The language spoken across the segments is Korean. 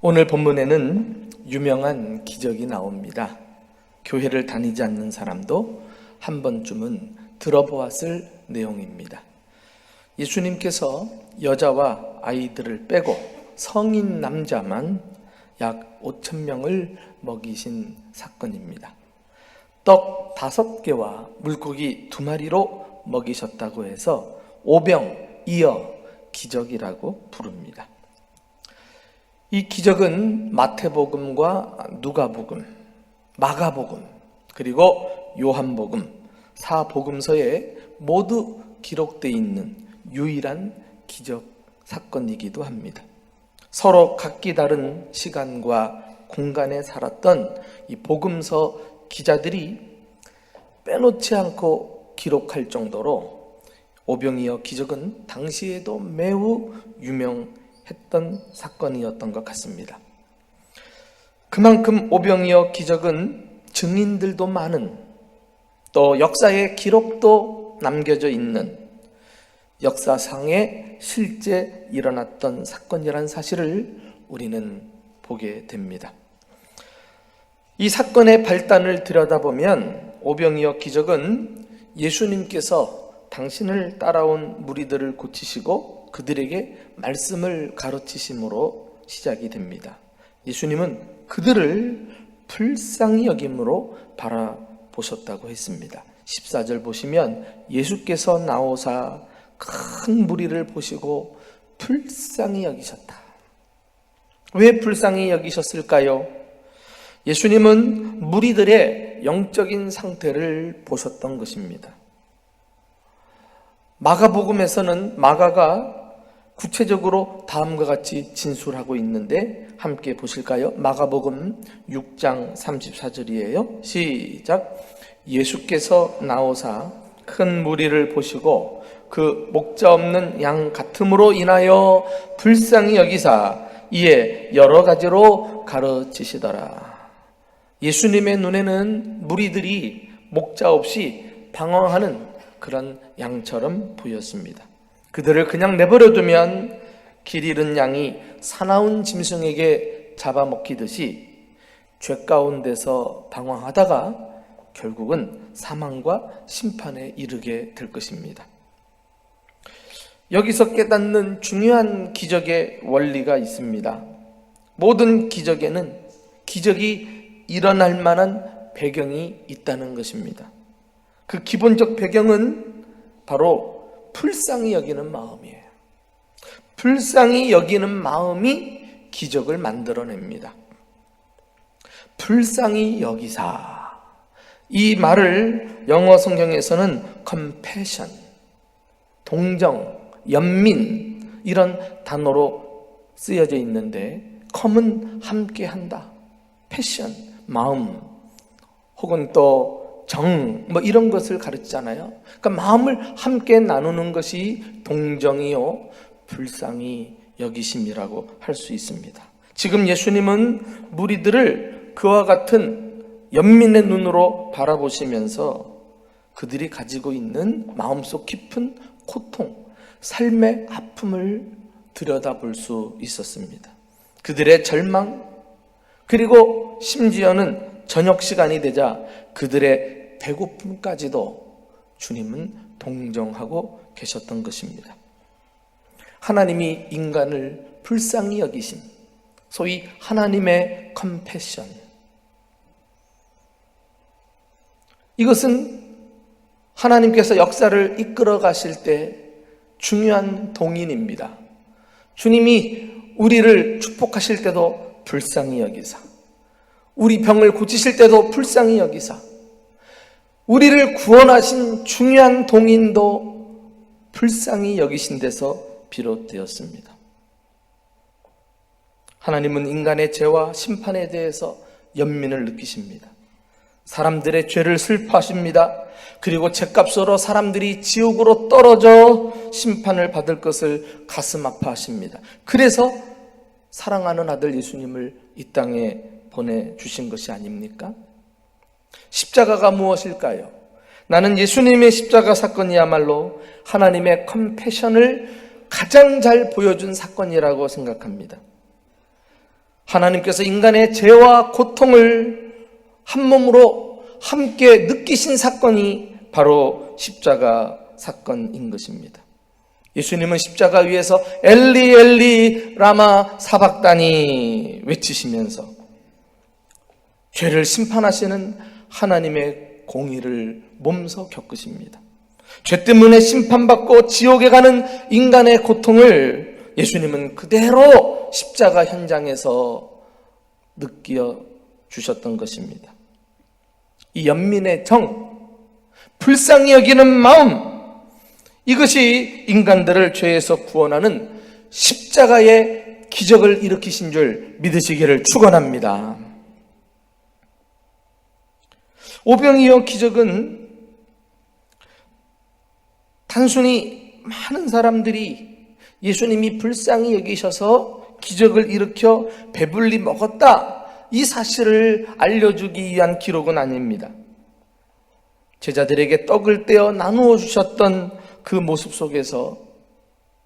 오늘 본문에는 유명한 기적이 나옵니다. 교회를 다니지 않는 사람도 한 번쯤은 들어보았을 내용입니다. 예수님께서 여자와 아이들을 빼고 성인 남자만 약 5,000명을 먹이신 사건입니다. 떡 5개와 물고기 2마리로 먹이셨다고 해서 오병이어 기적이라고 부릅니다. 이 기적은 마태복음과 누가복음, 마가복음, 그리고 요한복음, 사복음서에 모두 기록되어 있는 유일한 기적 사건이기도 합니다. 서로 각기 다른 시간과 공간에 살았던 이 복음서 기자들이 빼놓지 않고 기록할 정도로 오병이어 기적은 당시에도 매우 유명했던 사건이었던 것 같습니다. 그만큼 오병이어 기적은 증인들도 많은, 또 역사의 기록도 남겨져 있는, 역사상에 실제 일어났던 사건이라는 사실을 우리는 보게 됩니다. 이 사건의 발단을 들여다보면 오병이어 기적은 예수님께서 당신을 따라온 무리들을 고치시고 그들에게 말씀을 가르치심으로 시작이 됩니다. 예수님은 그들을 불쌍히 여김으로 바라보셨다고 했습니다. 14절 보시면 예수께서 나오사 큰 무리를 보시고 불쌍히 여기셨다. 왜 불쌍히 여기셨을까요? 예수님은 무리들의 영적인 상태를 보셨던 것입니다. 마가복음에서는 마가가 구체적으로 다음과 같이 진술하고 있는데 함께 보실까요? 마가복음 6장 34절이에요. 시작. 예수께서 나오사 큰 무리를 보시고 그 목자 없는 양 같음으로 인하여 불쌍히 여기사 이에 여러 가지로 가르치시더라. 예수님의 눈에는 무리들이 목자 없이 방황하는 그런 양처럼 보였습니다. 그들을 그냥 내버려두면 길 잃은 양이 사나운 짐승에게 잡아먹히듯이 죄 가운데서 방황하다가 결국은 사망과 심판에 이르게 될 것입니다. 여기서 깨닫는 중요한 기적의 원리가 있습니다. 모든 기적에는 기적이 일어날 만한 배경이 있다는 것입니다. 그 기본적 배경은 바로 불쌍히 여기는 마음이에요. 불쌍히 여기는 마음이 기적을 만들어냅니다. 불쌍히 여기사, 이 말을 영어 성경에서는 compassion, 동정, 연민 이런 단어로 쓰여져 있는데 com은 함께한다, passion, 마음, 혹은 또 정, 이런 것을 가르치잖아요. 그러니까 마음을 함께 나누는 것이 동정이요 불쌍히 여기심이라고 할 수 있습니다. 지금 예수님은 무리들을 그와 같은 연민의 눈으로 바라보시면서 그들이 가지고 있는 마음속 깊은 고통, 삶의 아픔을 들여다볼 수 있었습니다. 그들의 절망, 그리고 심지어는 저녁 시간이 되자 그들의 배고픔까지도 주님은 동정하고 계셨던 것입니다. 하나님이 인간을 불쌍히 여기심, 소위 하나님의 컴패션, 이것은 하나님께서 역사를 이끌어 가실 때 중요한 동인입니다. 주님이 우리를 축복하실 때도 불쌍히 여기사, 우리 병을 고치실 때도 불쌍히 여기사, 우리를 구원하신 중요한 동인도 불쌍히 여기신 데서 비롯되었습니다. 하나님은 인간의 죄와 심판에 대해서 연민을 느끼십니다. 사람들의 죄를 슬퍼하십니다. 그리고 죄값으로 사람들이 지옥으로 떨어져 심판을 받을 것을 가슴 아파하십니다. 그래서 사랑하는 아들 예수님을 이 땅에 보내주신 것이 아닙니까? 십자가가 무엇일까요? 나는 예수님의 십자가 사건이야말로 하나님의 컴패션을 가장 잘 보여준 사건이라고 생각합니다. 하나님께서 인간의 죄와 고통을 한 몸으로 함께 느끼신 사건이 바로 십자가 사건인 것입니다. 예수님은 십자가 위에서 엘리 엘리 라마 사박다니 외치시면서 죄를 심판하시는 하나님의 공의를 몸소 겪으십니다. 죄 때문에 심판받고 지옥에 가는 인간의 고통을 예수님은 그대로 십자가 현장에서 느껴 주셨던 것입니다. 이 연민의 정, 불쌍히 여기는 마음, 이것이 인간들을 죄에서 구원하는 십자가의 기적을 일으키신 줄 믿으시기를 축원합니다. 오병이어 기적은 단순히 많은 사람들이 예수님이 불쌍히 여기셔서 기적을 일으켜 배불리 먹었다, 이 사실을 알려주기 위한 기록은 아닙니다. 제자들에게 떡을 떼어 나누어 주셨던 그 모습 속에서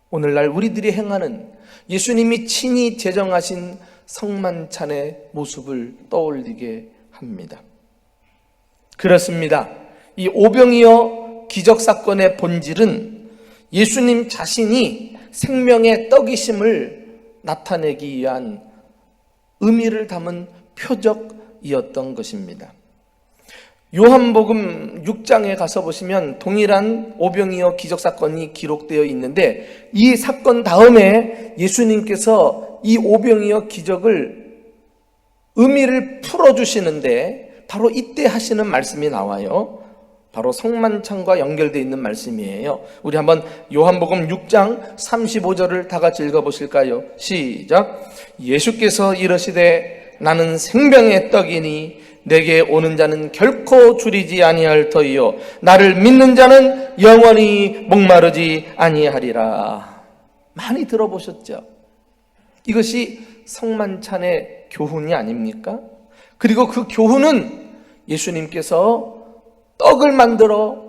오늘날 우리들이 행하는 예수님이 친히 제정하신 성만찬의 모습을 떠올리게 합니다. 그렇습니다. 이 오병이어 기적사건의 본질은 예수님 자신이 생명의 떡이심을 나타내기 위한 의미를 담은 표적이었던 것입니다. 요한복음 6장에 가서 보시면 동일한 오병이어 기적사건이 기록되어 있는데, 이 사건 다음에 예수님께서 이 오병이어 기적을 의미를 풀어주시는데 바로 이때 하시는 말씀이 나와요. 바로 성만찬과 연결되어 있는 말씀이에요. 우리 한번 요한복음 6장 35절을 다 같이 읽어보실까요? 시작. 예수께서 이르시되 나는 생명의 떡이니 내게 오는 자는 결코 줄이지 아니할 터이요 나를 믿는 자는 영원히 목마르지 아니하리라. 많이 들어보셨죠? 이것이 성만찬의 교훈이 아닙니까? 그리고 그 교훈은 예수님께서 떡을 만들어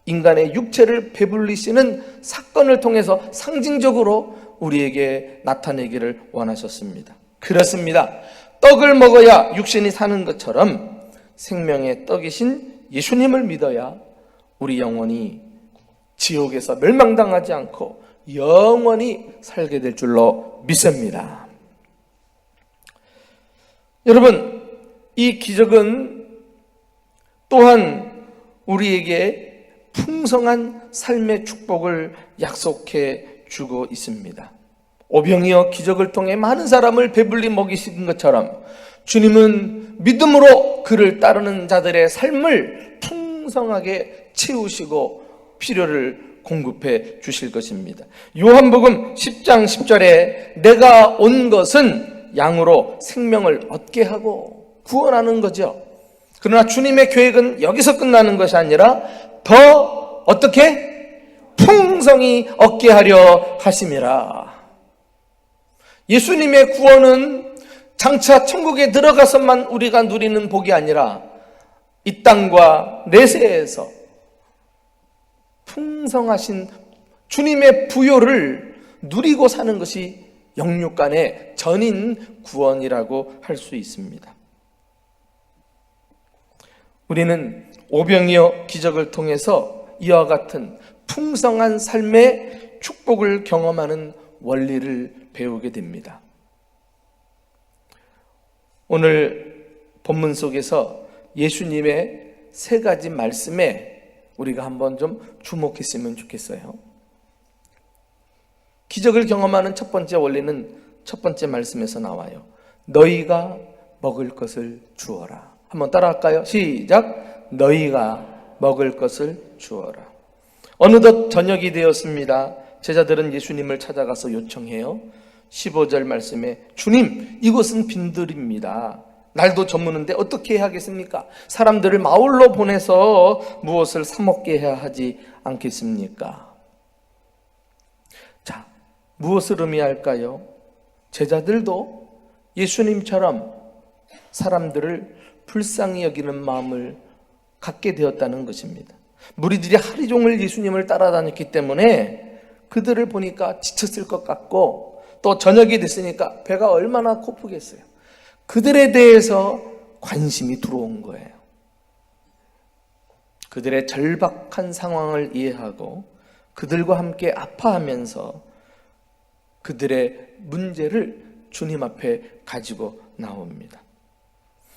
인간의 육체를 배불리시는 사건을 통해서 상징적으로 우리에게 나타내기를 원하셨습니다. 그렇습니다. 떡을 먹어야 육신이 사는 것처럼 생명의 떡이신 예수님을 믿어야 우리 영혼이 지옥에서 멸망당하지 않고 영원히 살게 될 줄로 믿습니다. 여러분, 이 기적은 또한 우리에게 풍성한 삶의 축복을 약속해 주고 있습니다. 오병이어 기적을 통해 많은 사람을 배불리 먹이신 것처럼 주님은 믿음으로 그를 따르는 자들의 삶을 풍성하게 채우시고 필요를 공급해 주실 것입니다. 요한복음 10장 10절에 내가 온 것은 양으로 생명을 얻게 하고 구원하는 거죠. 그러나 주님의 계획은 여기서 끝나는 것이 아니라 더 어떻게? 풍성히 얻게 하려 하심이라. 예수님의 구원은 장차 천국에 들어가서만 우리가 누리는 복이 아니라 이 땅과 내세에서 풍성하신 주님의 부요를 누리고 사는 것이 영육간의 전인 구원이라고 할 수 있습니다. 우리는 오병이어 기적을 통해서 이와 같은 풍성한 삶의 축복을 경험하는 원리를 배우게 됩니다. 오늘 본문 속에서 예수님의 세 가지 말씀에 우리가 한번 좀 주목했으면 좋겠어요. 기적을 경험하는 첫 번째 원리는 첫 번째 말씀에서 나와요. 너희가 먹을 것을 주어라. 한번 따라할까요? 시작. 너희가 먹을 것을 주어라. 어느덧 저녁이 되었습니다. 제자들은 예수님을 찾아가서 요청해요. 15절 말씀에 주님, 이곳은 빈들입니다. 날도 저무는데 어떻게 해야 하겠습니까? 사람들을 마을로 보내서 무엇을 사 먹게 해야 하지 않겠습니까? 자, 무엇을 의미할까요? 제자들도 예수님처럼 사람들을 불쌍히 여기는 마음을 갖게 되었다는 것입니다. 무리들이 하루 종일 예수님을 따라다녔기 때문에 그들을 보니까 지쳤을 것 같고 또 저녁이 됐으니까 배가 얼마나 고프겠어요. 그들에 대해서 관심이 들어온 거예요. 그들의 절박한 상황을 이해하고 그들과 함께 아파하면서 그들의 문제를 주님 앞에 가지고 나옵니다.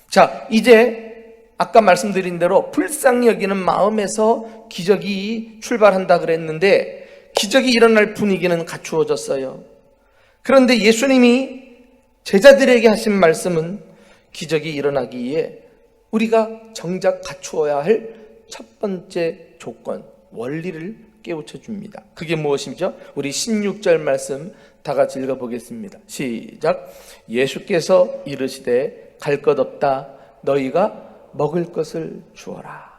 자, 이제 아까 말씀드린 대로 불쌍히 여기는 마음에서 기적이 출발한다 그랬는데 기적이 일어날 분위기는 갖추어졌어요. 그런데 예수님이 제자들에게 하신 말씀은 기적이 일어나기 위해 우리가 정작 갖추어야 할 첫 번째 조건, 원리를 깨우쳐 줍니다. 그게 무엇이죠? 우리 16절 말씀 다 같이 읽어보겠습니다. 시작. 예수께서 이르시되 갈 것 없다. 너희가 먹을 것을 주어라.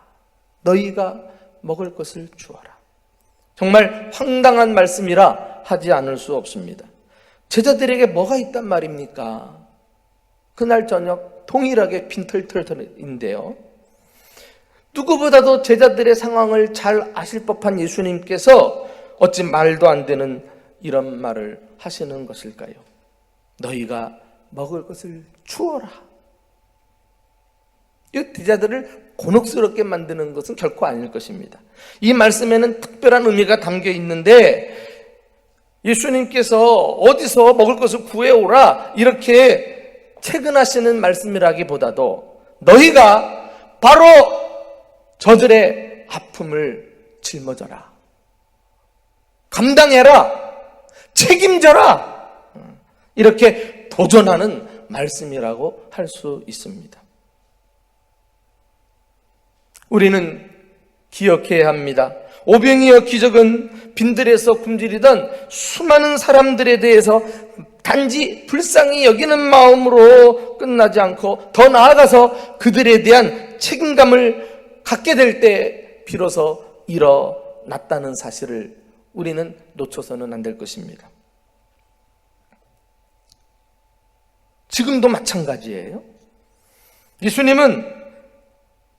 너희가 먹을 것을 주어라. 정말 황당한 말씀이라 하지 않을 수 없습니다. 제자들에게 뭐가 있단 말입니까? 그날 저녁 동일하게 빈털털인데요. 누구보다도 제자들의 상황을 잘 아실 법한 예수님께서 어찌 말도 안 되는 이런 말을 하시는 것일까요? 너희가 먹을 것을 주어라. 이 제자들을 곤혹스럽게 만드는 것은 결코 아닐 것입니다. 이 말씀에는 특별한 의미가 담겨 있는데 예수님께서 어디서 먹을 것을 구해오라 이렇게 채근하시는 말씀이라기보다도 너희가 바로 저들의 아픔을 짊어져라. 감당해라. 책임져라. 이렇게 도전하는 말씀이라고 할 수 있습니다. 우리는 기억해야 합니다. 오병이어 기적은 빈들에서 굶주리던 수많은 사람들에 대해서 단지 불쌍히 여기는 마음으로 끝나지 않고 더 나아가서 그들에 대한 책임감을 갖게 될 때 비로소 일어났다는 사실을 우리는 놓쳐서는 안 될 것입니다. 지금도 마찬가지예요. 예수님은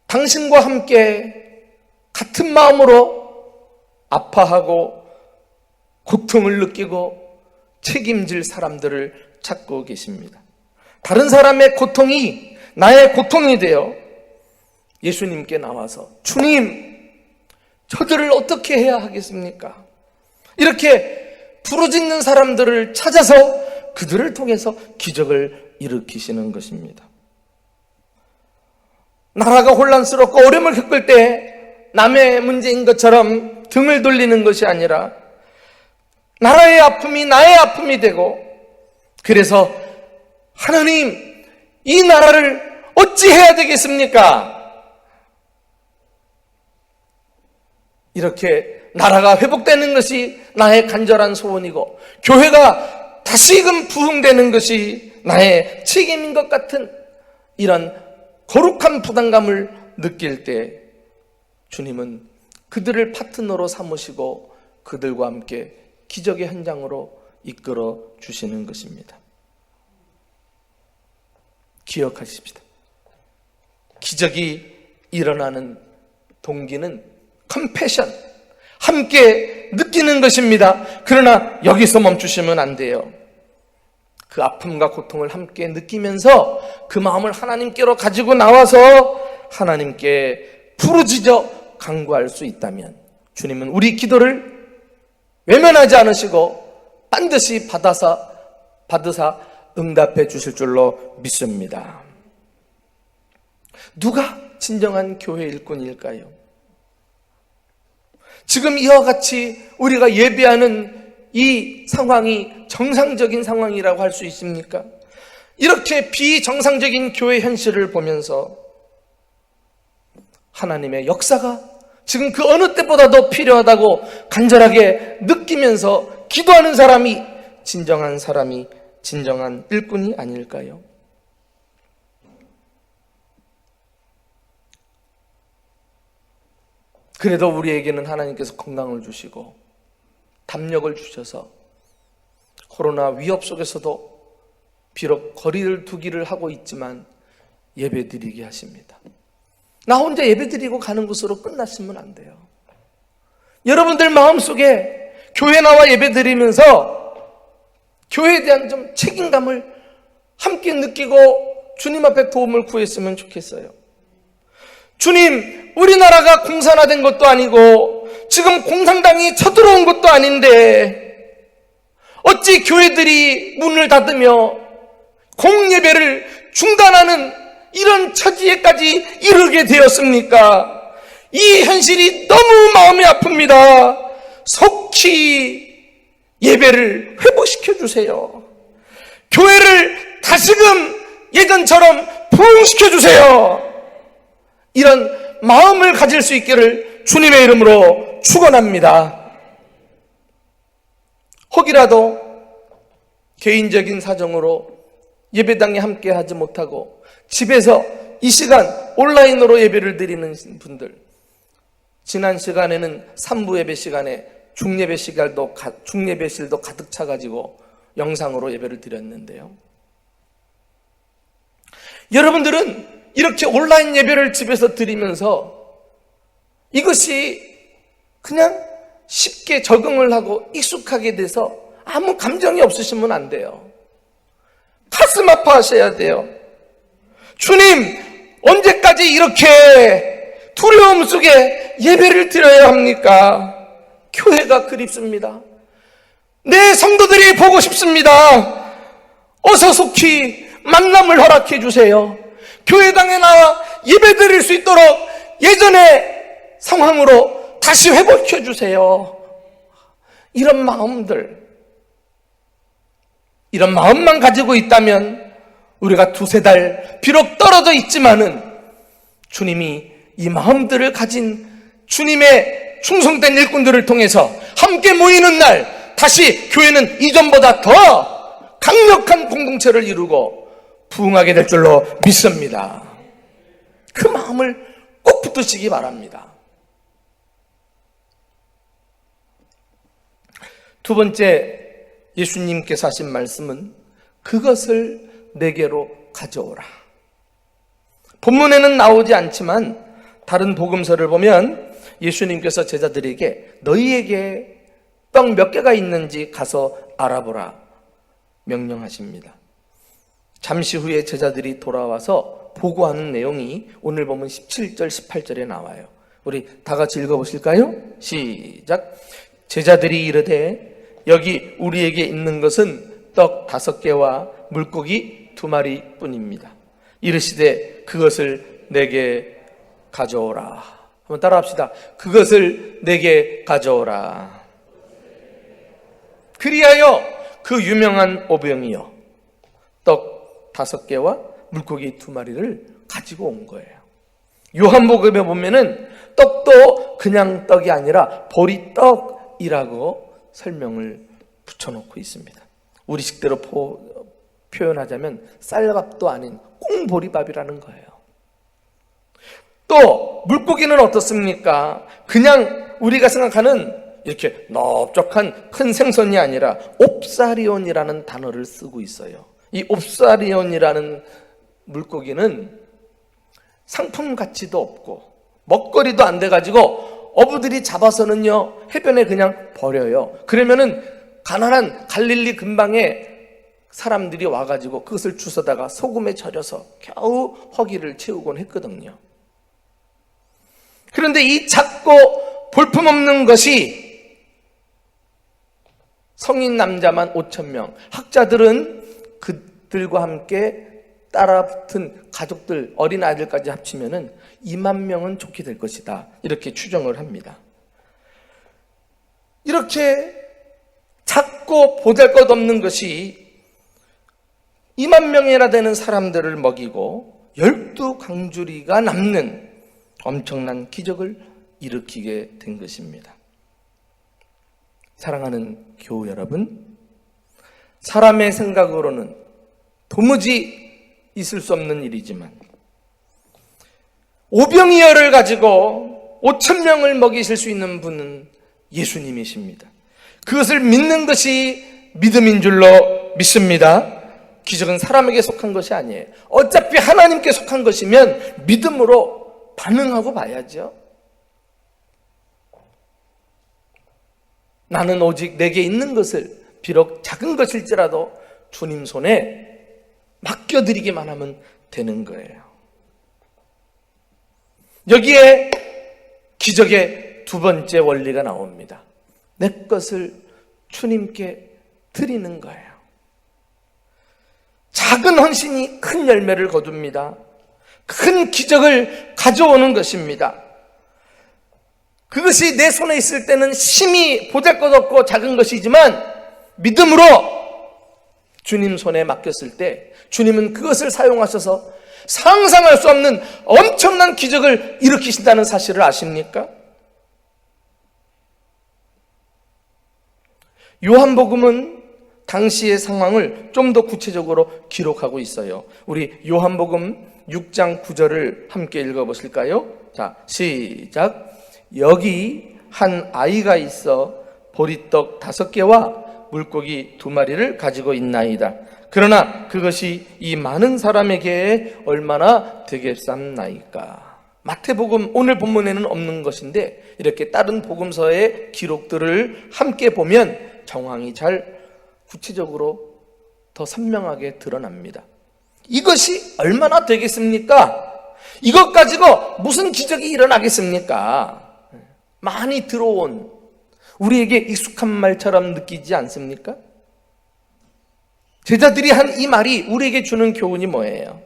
당신과 함께 같은 마음으로 아파하고 고통을 느끼고 책임질 사람들을 찾고 계십니다. 다른 사람의 고통이 나의 고통이 되어 예수님께 나와서 주님, 저들을 어떻게 해야 하겠습니까? 이렇게 부르짖는 사람들을 찾아서 그들을 통해서 기적을 일으키시는 것입니다. 나라가 혼란스럽고 어려움을 겪을 때 남의 문제인 것처럼 등을 돌리는 것이 아니라 나라의 아픔이 나의 아픔이 되고 그래서 하나님, 이 나라를 어찌 해야 되겠습니까? 이렇게 나라가 회복되는 것이 나의 간절한 소원이고 교회가 다시금 부흥되는 것이 나의 책임인 것 같은 이런 거룩한 부담감을 느낄 때 주님은 그들을 파트너로 삼으시고 그들과 함께 기적의 현장으로 이끌어 주시는 것입니다. 기억하십시다. 기적이 일어나는 동기는 컴패션, 함께 느끼는 것입니다. 그러나 여기서 멈추시면 안 돼요. 그 아픔과 고통을 함께 느끼면서 그 마음을 하나님께로 가지고 나와서 하나님께 부르짖어 간구할 수 있다면 주님은 우리 기도를 외면하지 않으시고 반드시 받으사 응답해 주실 줄로 믿습니다. 누가 진정한 교회 일꾼일까요? 지금 이와 같이 우리가 예배하는 이 상황이 정상적인 상황이라고 할 수 있습니까? 이렇게 비정상적인 교회 현실을 보면서 하나님의 역사가 지금 그 어느 때보다도 필요하다고 간절하게 느끼면서 기도하는 사람이 진정한 일꾼이 아닐까요? 그래도 우리에게는 하나님께서 건강을 주시고 담력을 주셔서 코로나 위협 속에서도 비록 거리를 두기를 하고 있지만 예배드리게 하십니다. 나 혼자 예배드리고 가는 것으로 끝났으면 안 돼요. 여러분들 마음속에 교회 나와 예배드리면서 교회에 대한 좀 책임감을 함께 느끼고 주님 앞에 도움을 구했으면 좋겠어요. 주님, 우리나라가 공산화된 것도 아니고 지금 공산당이 쳐들어온 것도 아닌데 어찌 교회들이 문을 닫으며 공예배를 중단하는 이런 처지에까지 이르게 되었습니까? 이 현실이 너무 마음이 아픕니다. 속히 예배를 회복시켜 주세요. 교회를 다시금 예전처럼 부흥시켜 주세요. 이런 마음을 가질 수 있기를 주님의 이름으로 축원합니다. 혹이라도 개인적인 사정으로 예배당에 함께 하지 못하고 집에서 이 시간 온라인으로 예배를 드리는 분들, 지난 시간에는 3부 예배 시간에 중예배실도 가득 차가지고 영상으로 예배를 드렸는데요. 여러분들은 이렇게 온라인 예배를 집에서 드리면서 이것이 그냥 쉽게 적응을 하고 익숙하게 돼서 아무 감정이 없으시면 안 돼요. 가슴 아파하셔야 돼요. 주님, 언제까지 이렇게 두려움 속에 예배를 드려야 합니까? 교회가 그립습니다. 내 성도들이 보고 싶습니다. 어서 속히 만남을 허락해 주세요. 교회당에 나와 예배 드릴 수 있도록 예전의 상황으로 다시 회복해 주세요. 이런 마음들, 이런 마음만 가지고 있다면 우리가 두세 달 비록 떨어져 있지만은 주님이 이 마음들을 가진 주님의 충성된 일꾼들을 통해서 함께 모이는 날 다시 교회는 이전보다 더 강력한 공동체를 이루고 부흥하게 될 줄로 믿습니다. 그 마음을 꼭 붙드시기 바랍니다. 두 번째, 예수님께서 하신 말씀은 그것을 내게로 가져오라. 본문에는 나오지 않지만 다른 복음서를 보면 예수님께서 제자들에게 너희에게 떡 몇 개가 있는지 가서 알아보라 명령하십니다. 잠시 후에 제자들이 돌아와서 보고하는 내용이 오늘 보면 17절, 18절에 나와요. 우리 다 같이 읽어보실까요? 시작. 제자들이 이르되 여기 우리에게 있는 것은 떡 5개와 물고기 2마리 뿐입니다. 이르시되 그것을 내게 가져오라. 한번 따라합시다. 그것을 내게 가져오라. 그리하여 그 유명한 오병이여 떡 5개와 물고기 2마리를 가지고 온 거예요. 요한복음에 보면은 떡도 그냥 떡이 아니라 보리떡이라고 설명을 붙여놓고 있습니다. 우리식대로 표현하자면 쌀밥도 아닌 꽁보리밥이라는 거예요. 또 물고기는 어떻습니까? 그냥 우리가 생각하는 이렇게 넓적한 큰 생선이 아니라 옵사리온이라는 단어를 쓰고 있어요. 이 옵사리온이라는 물고기는 상품 가치도 없고 먹거리도 안 돼가지고 어부들이 잡아서는요 해변에 그냥 버려요. 그러면은 가난한 갈릴리 근방에 사람들이 와가지고 그것을 주워다가 소금에 절여서 겨우 허기를 채우곤 했거든요. 그런데 이 작고 볼품없는 것이 성인 남자만 5,000명, 학자들은 그들과 함께 따라붙은 가족들, 어린아이들까지 합치면은 2만 명은 좋게 될 것이다. 이렇게 추정을 합니다. 이렇게 작고 보잘것없는 것이 2만 명이나 되는 사람들을 먹이고 12강주리가 남는 엄청난 기적을 일으키게 된 것입니다. 사랑하는 교우 여러분, 사람의 생각으로는 도무지 있을 수 없는 일이지만 오병이어를 가지고 5,000명을 먹이실 수 있는 분은 예수님이십니다. 그것을 믿는 것이 믿음인 줄로 믿습니다. 기적은 사람에게 속한 것이 아니에요. 어차피 하나님께 속한 것이면 믿음으로 반응하고 봐야죠. 나는 오직 내게 있는 것을 비록 작은 것일지라도 주님 손에 맡겨드리기만 하면 되는 거예요. 여기에 기적의 두 번째 원리가 나옵니다. 내 것을 주님께 드리는 거예요. 작은 헌신이 큰 열매를 거둡니다. 큰 기적을 가져오는 것입니다. 그것이 내 손에 있을 때는 심히 보잘것없고 작은 것이지만 믿음으로 주님 손에 맡겼을 때 주님은 그것을 사용하셔서 상상할 수 없는 엄청난 기적을 일으키신다는 사실을 아십니까? 요한복음은 당시의 상황을 좀 더 구체적으로 기록하고 있어요. 우리 요한복음 6장 9절을 함께 읽어보실까요? 자, 시작. 여기 한 아이가 있어 보리떡 5개와 물고기 2마리를 가지고 있나이다. 그러나 그것이 이 많은 사람에게 얼마나 되겠삼나이까. 마태복음 오늘 본문에는 없는 것인데 이렇게 다른 복음서의 기록들을 함께 보면 정황이 잘 구체적으로 더 선명하게 드러납니다. 이것이 얼마나 되겠습니까? 이것 가지고 무슨 기적이 일어나겠습니까? 많이 들어온 우리에게 익숙한 말처럼 느끼지 않습니까? 제자들이 한 이 말이 우리에게 주는 교훈이 뭐예요?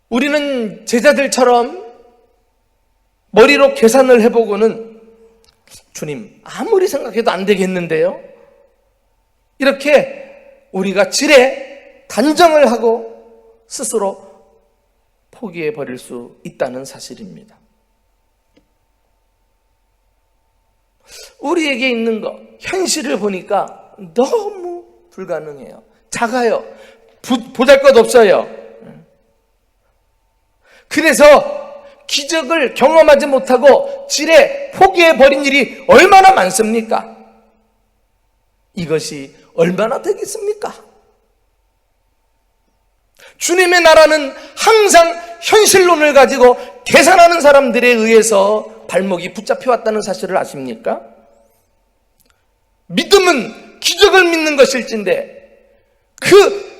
우리는 제자들처럼 머리로 계산을 해보고는 주님, 아무리 생각해도 안 되겠는데요? 이렇게 우리가 지레 단정을 하고 스스로 포기해버릴 수 있다는 사실입니다. 우리에게 있는 것, 현실을 보니까 너무 불가능해요. 작아요. 보잘것없어요. 그래서 기적을 경험하지 못하고 지레 포기해버린 일이 얼마나 많습니까? 이것이 얼마나 되겠습니까? 주님의 나라는 항상 현실론을 가지고 계산하는 사람들에 의해서 발목이 붙잡혀왔다는 사실을 아십니까? 믿음은 기적을 믿는 것일진데 그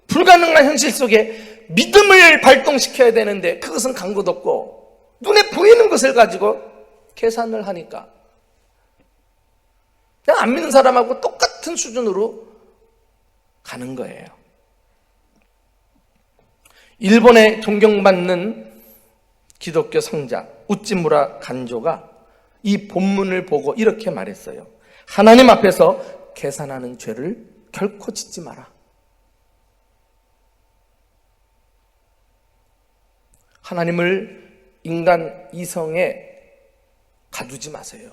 불가능한 현실 속에 믿음을 발동시켜야 되는데 그것은 간 것 없고 눈에 보이는 것을 가지고 계산을 하니까 그냥 안 믿는 사람하고 똑같은 수준으로 가는 거예요. 일본에 존경받는 기독교 성자 우찌무라 간조가 이 본문을 보고 이렇게 말했어요. 하나님 앞에서 계산하는 죄를 결코 짓지 마라. 하나님을 인간 이성에 가두지 마세요.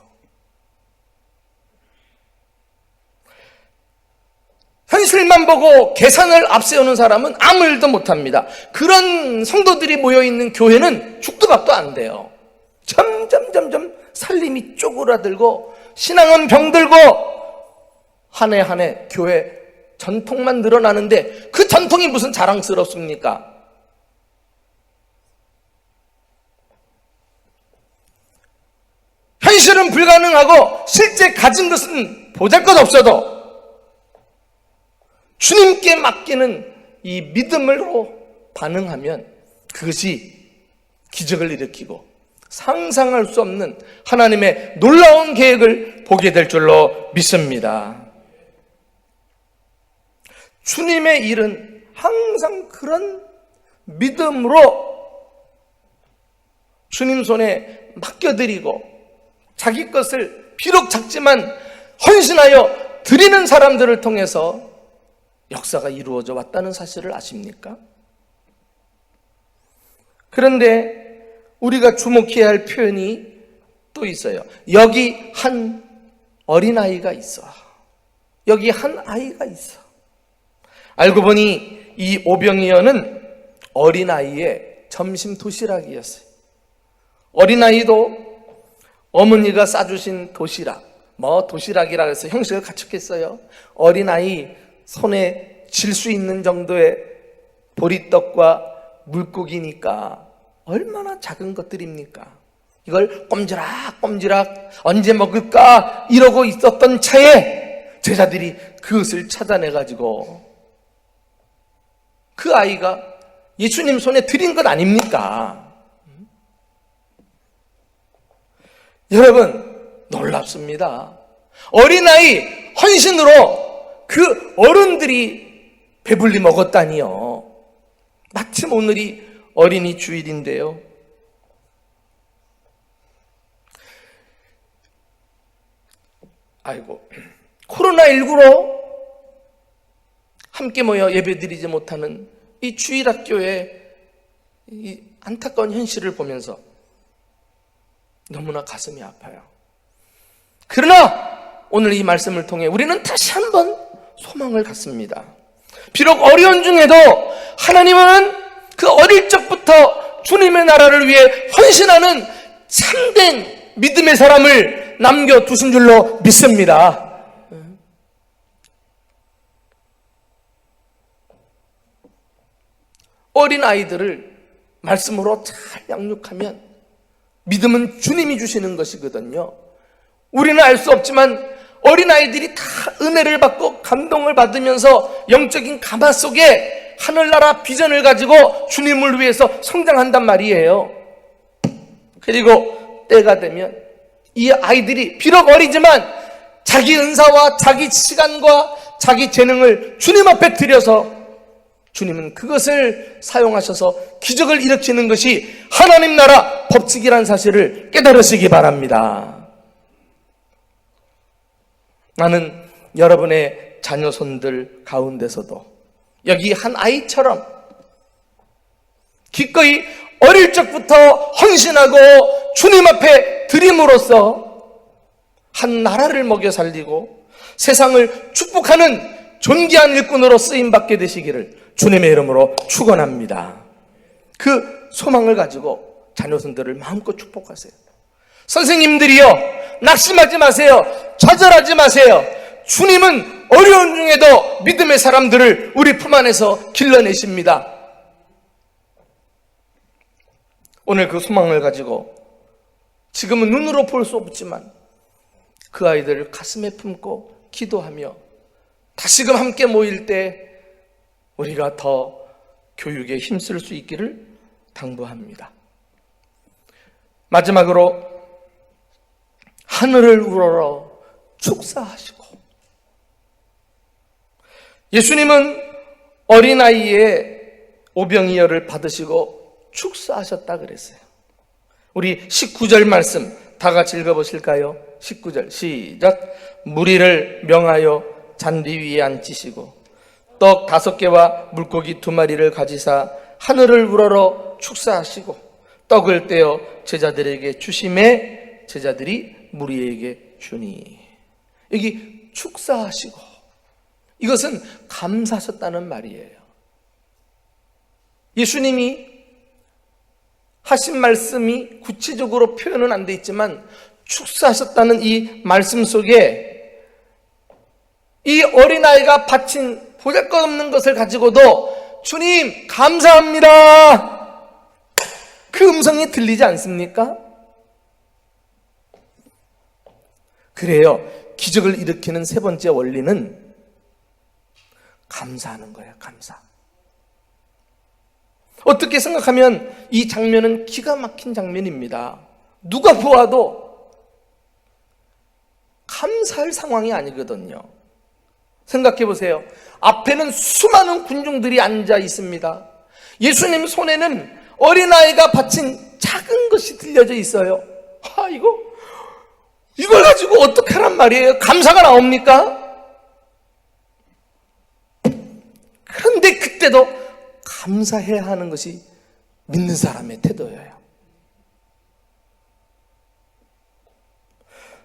현실만 보고 계산을 앞세우는 사람은 아무 일도 못합니다. 그런 성도들이 모여있는 교회는 죽도 밥도 안 돼요. 점점 살림이 쪼그라들고 신앙은 병들고 한 해 한 해 교회 전통만 늘어나는데 그 전통이 무슨 자랑스럽습니까? 현실은 불가능하고 실제 가진 것은 보잘것없어도 주님께 맡기는 이 믿음으로 반응하면 그것이 기적을 일으키고 상상할 수 없는 하나님의 놀라운 계획을 보게 될 줄로 믿습니다. 주님의 일은 항상 그런 믿음으로 주님 손에 맡겨드리고 자기 것을 비록 작지만 헌신하여 드리는 사람들을 통해서 역사가 이루어져 왔다는 사실을 아십니까? 그런데 우리가 주목해야 할 표현이 또 있어요. 여기 한 어린아이가 있어. 여기 한 아이가 있어. 알고 보니 이 오병이어는 어린아이의 점심 도시락이었어요. 어린아이도 어머니가 싸주신 도시락, 도시락이라 해서 형식을 갖췄겠어요. 어린아이 손에 쥘 수 있는 정도의 보리떡과 물고기니까 얼마나 작은 것들입니까? 이걸 꼼지락꼼지락 언제 먹을까 이러고 있었던 차에 제자들이 그것을 찾아내가지고 그 아이가 예수님 손에 드린 것 아닙니까? 여러분, 놀랍습니다. 어린아이 헌신으로 그 어른들이 배불리 먹었다니요. 마침 오늘이 어린이 주일인데요. 아이고, 코로나19로 함께 모여 예배드리지 못하는 이 주일학교의 이 안타까운 현실을 보면서 너무나 가슴이 아파요. 그러나 오늘 이 말씀을 통해 우리는 다시 한번 소망을 갖습니다. 비록 어려운 중에도 하나님은 그 어릴 적부터 주님의 나라를 위해 헌신하는 참된 믿음의 사람을 남겨두신 줄로 믿습니다. 어린 아이들을 말씀으로 잘 양육하면 믿음은 주님이 주시는 것이거든요. 우리는 알 수 없지만 어린아이들이 다 은혜를 받고 감동을 받으면서 영적인 가마 속에 하늘나라 비전을 가지고 주님을 위해서 성장한단 말이에요. 그리고 때가 되면 이 아이들이 비록 어리지만 자기 은사와 자기 시간과 자기 재능을 주님 앞에 드려서 주님은 그것을 사용하셔서 기적을 일으키는 것이 하나님 나라 법칙이라는 사실을 깨달으시기 바랍니다. 나는 여러분의 자녀손들 가운데서도 여기 한 아이처럼 기꺼이 어릴 적부터 헌신하고 주님 앞에 드림으로써 한 나라를 먹여 살리고 세상을 축복하는 존귀한 일꾼으로 쓰임받게 되시기를 주님의 이름으로 축원합니다. 그 소망을 가지고 자녀손들을 마음껏 축복하세요. 선생님들이요, 낙심하지 마세요. 좌절하지 마세요. 주님은 어려운 중에도 믿음의 사람들을 우리 품 안에서 길러내십니다. 오늘 그 소망을 가지고 지금은 눈으로 볼 수 없지만 그 아이들을 가슴에 품고 기도하며 다시금 함께 모일 때 우리가 더 교육에 힘쓸 수 있기를 당부합니다. 마지막으로 하늘을 우러러 축사하시고, 예수님은 어린아이의 오병이어를 받으시고 축사하셨다 그랬어요. 우리 19절 말씀 다 같이 읽어보실까요? 19절 시작. 무리를 명하여 잔디 위에 앉히시고 떡 5개와 물고기 2마리를 가지사 하늘을 우러러 축사하시고 떡을 떼어 제자들에게 주심에 제자들이 무리에게 주니. 여기 축사하시고, 이것은 감사하셨다는 말이에요. 예수님이 하신 말씀이 구체적으로 표현은 안 돼 있지만 축사하셨다는 이 말씀 속에 이 어린아이가 바친 보잘것없는 것을 가지고도 주님 감사합니다, 그 음성이 들리지 않습니까? 그래요. 기적을 일으키는 세 번째 원리는 감사하는 거예요. 감사. 어떻게 생각하면 이 장면은 기가 막힌 장면입니다. 누가 보아도 감사할 상황이 아니거든요. 생각해 보세요. 앞에는 수많은 군중들이 앉아 있습니다. 예수님 손에는 어린아이가 바친 작은 것이 들려져 있어요. 이걸 가지고 어떻게 하란 말이에요? 감사가 나옵니까? 그런데 그때도 감사해야 하는 것이 믿는 사람의 태도예요.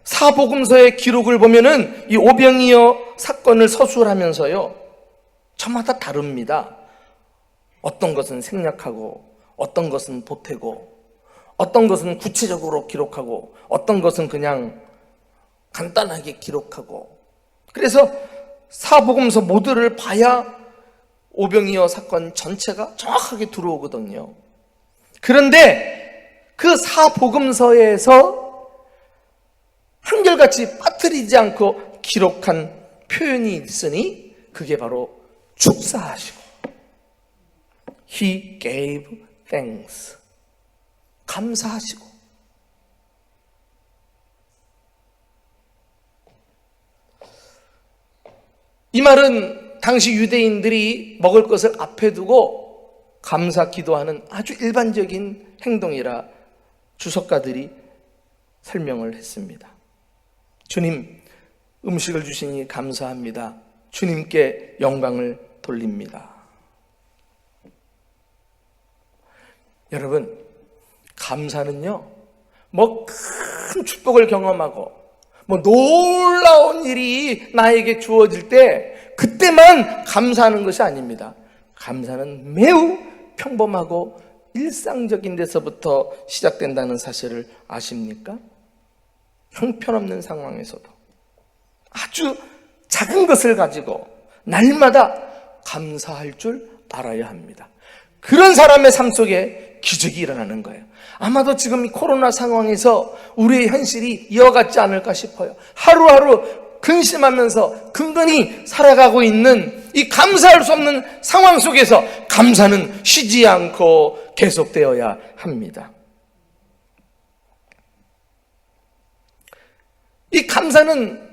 사복음서의 기록을 보면은 이 오병이어 사건을 서술하면서요, 저마다 다릅니다. 어떤 것은 생략하고, 어떤 것은 보태고, 어떤 것은 구체적으로 기록하고, 어떤 것은 그냥 간단하게 기록하고. 그래서 사복음서 모두를 봐야 오병이어 사건 전체가 정확하게 들어오거든요. 그런데 그 사복음서에서 한결같이 빠뜨리지 않고 기록한 표현이 있으니 그게 바로 축사하시고 He gave thanks. 감사하시고. 이 말은 당시 유대인들이 먹을 것을 앞에 두고 감사 기도하는 아주 일반적인 행동이라 주석가들이 설명을 했습니다. 주님, 음식을 주시니 감사합니다. 주님께 영광을 돌립니다. 여러분, 감사는요, 뭐 큰 축복을 경험하고 뭐 놀라운 일이 나에게 주어질 때 그때만 감사하는 것이 아닙니다. 감사는 매우 평범하고 일상적인 데서부터 시작된다는 사실을 아십니까? 형편없는 상황에서도 아주 작은 것을 가지고 날마다 감사할 줄 알아야 합니다. 그런 사람의 삶 속에 기적이 일어나는 거예요. 아마도 지금 이 코로나 상황에서 우리의 현실이 이어갔지 않을까 싶어요. 하루하루 근심하면서 근근히 살아가고 있는 이 감사할 수 없는 상황 속에서 감사는 쉬지 않고 계속되어야 합니다. 이 감사는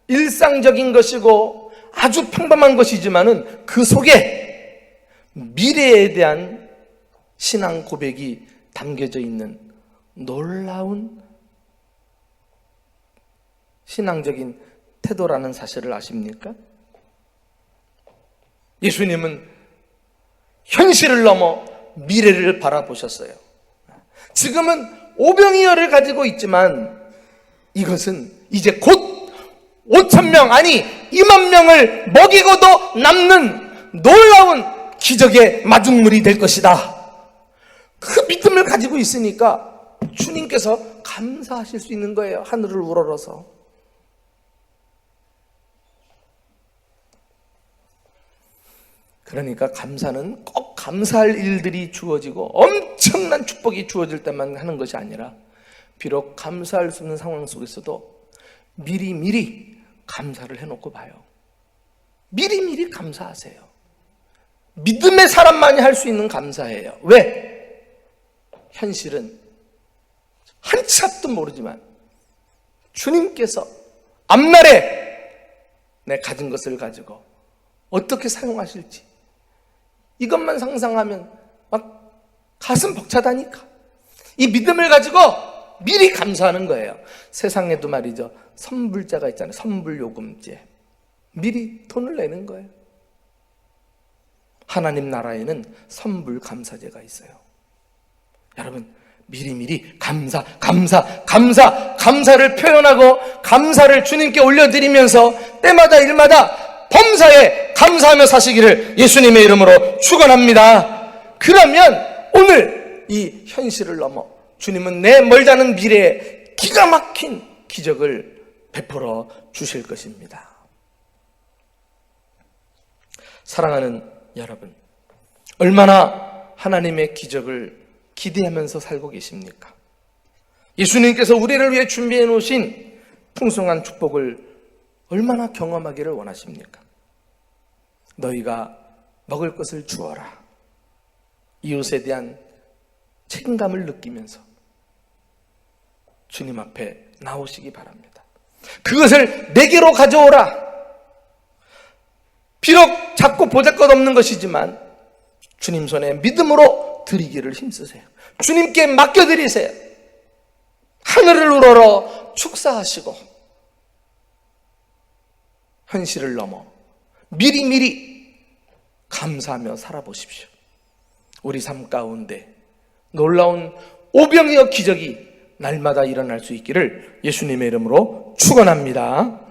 일상적인 것이고 아주 평범한 것이지만은 그 속에 미래에 대한 신앙 고백이 담겨져 있는 놀라운 신앙적인 태도라는 사실을 아십니까? 예수님은 현실을 넘어 미래를 바라보셨어요. 지금은 오병이어를 가지고 있지만 이것은 이제 곧 5,000명 아니 2만 명을 먹이고도 남는 놀라운 기적의 마중물이 될 것이다. 그 믿음을 가지고 있으니까 주님께서 감사하실 수 있는 거예요. 하늘을 우러러서. 그러니까 감사는 꼭 감사할 일들이 주어지고 엄청난 축복이 주어질 때만 하는 것이 아니라 비록 감사할 수 없는 상황 속에서도 미리미리 감사를 해놓고 봐요. 미리미리 감사하세요. 믿음의 사람만이 할 수 있는 감사예요. 왜? 현실은 한치 앞도 모르지만 주님께서 앞날에 내 가진 것을 가지고 어떻게 사용하실지 이것만 상상하면 막 가슴 벅차다니까. 이 믿음을 가지고 미리 감사하는 거예요. 세상에도 말이죠, 선불자가 있잖아요. 선불요금제. 미리 돈을 내는 거예요. 하나님 나라에는 선불감사제가 있어요. 여러분, 미리미리 감사를 표현하고 감사를 주님께 올려드리면서 때마다 일마다 범사에 감사하며 사시기를 예수님의 이름으로 축원합니다. 그러면 오늘 이 현실을 넘어 주님은 내 멀다는 미래에 기가 막힌 기적을 베풀어 주실 것입니다. 사랑하는 여러분, 얼마나 하나님의 기적을 기대하면서 살고 계십니까? 예수님께서 우리를 위해 준비해 놓으신 풍성한 축복을 얼마나 경험하기를 원하십니까? 너희가 먹을 것을 주어라. 이웃에 대한 책임감을 느끼면서 주님 앞에 나오시기 바랍니다. 그것을 내게로 가져오라. 비록 작고 보잘것없는 것이지만 주님 손에 믿음으로 드리기를 힘쓰세요. 주님께 맡겨드리세요. 하늘을 우러러 축사하시고 현실을 넘어 미리미리 감사하며 살아보십시오. 우리 삶 가운데 놀라운 오병이어 기적이 날마다 일어날 수 있기를 예수님의 이름으로 축원합니다.